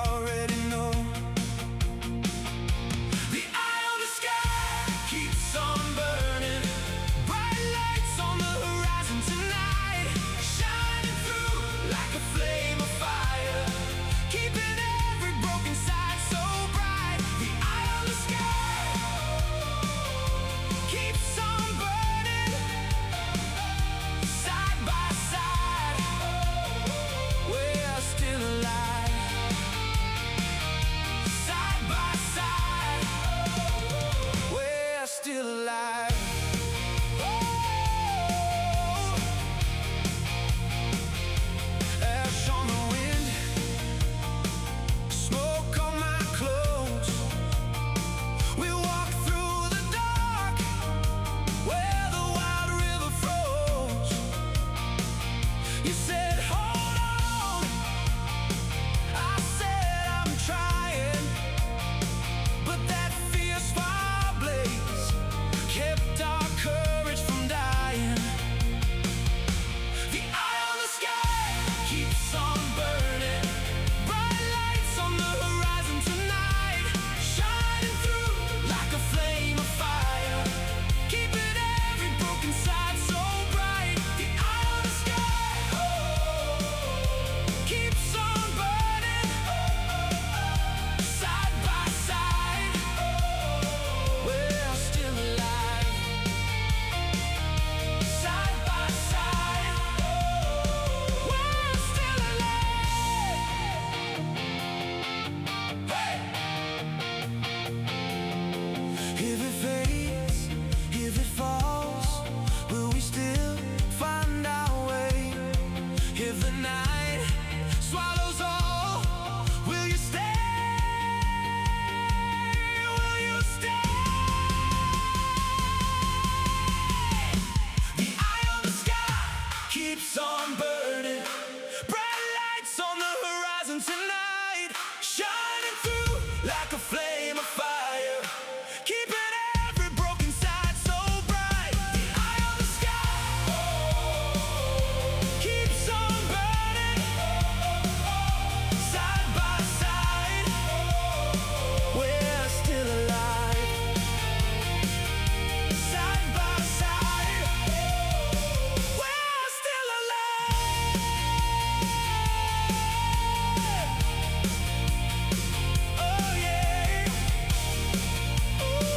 already know. The eye on the sky keeps on burning. Bright lights on the horizon tonight, shining through like a flame of fire, keeping every broken side so bright. The eye on the sky keeps on burning. Side by side, we're still alive. Side by side, we're still alive. Ash on the wind, smoke on my clothes. We walk through the dark where the wild river flows. You said hold on, I said I'm trying, but that fierce fire blaze kept our courage from dying. The eye on the sky keeps on burning. Bright lights on the horizon tonight, shining through like a flame of fire, keeping every broken side so bright. The eye on the sky, keeps on burning. Side by side, we're still alive. Side by side, we're still alive. Hey! If it fades, if it falls, will we still find our way? If the night swallows all, will you stay? Will you stay? The eye on the sky keeps on burning. Bright lights on the horizon tonight, shining through like a flame of fire, keeping every broken side so bright. The eye on the sky keeps on burning. Side by side, we're still alive. Side by side, we're still alive. Oh yeah. Oh.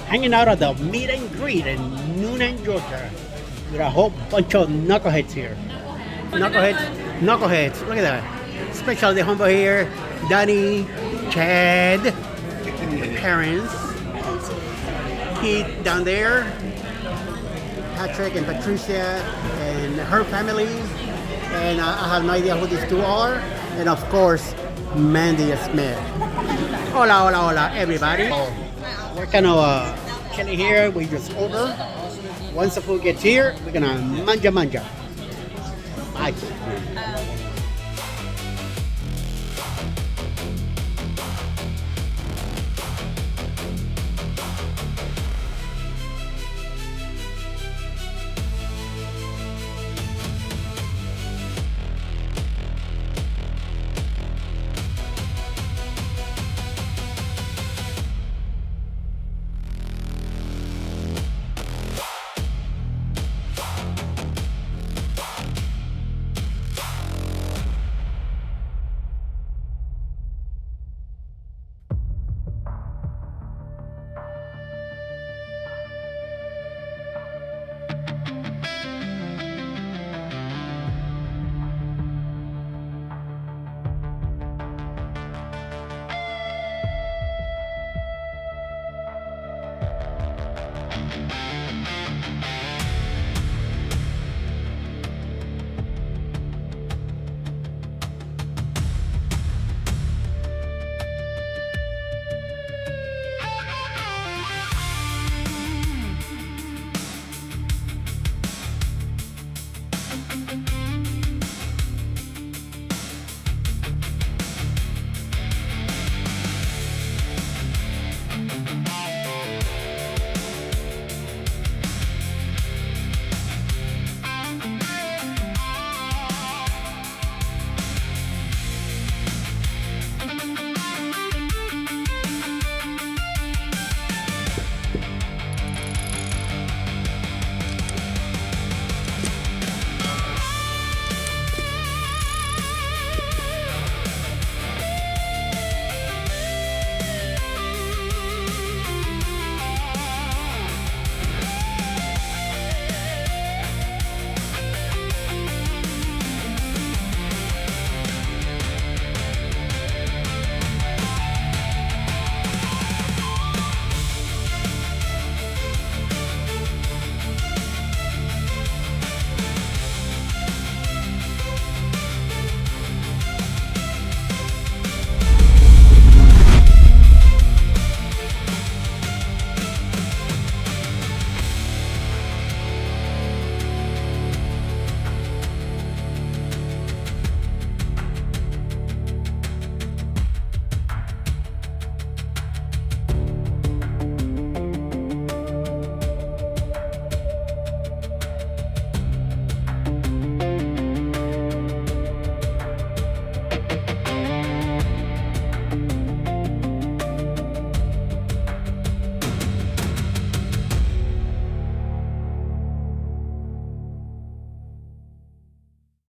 Hanging out at the meet and greet in Newnan, Georgia, with a whole bunch of knuckleheads here. Knuckleheads, look at that. Especially the humble here, DANI, Chad, parents, Keith down there, Patrick and Patricia and her family, and I have no idea who these two are, and of course, Mandi Smith. Hola, hola, hola, everybody. We're kind of chilling here. We just order. Once the food gets here, we're gonna manja. Bye.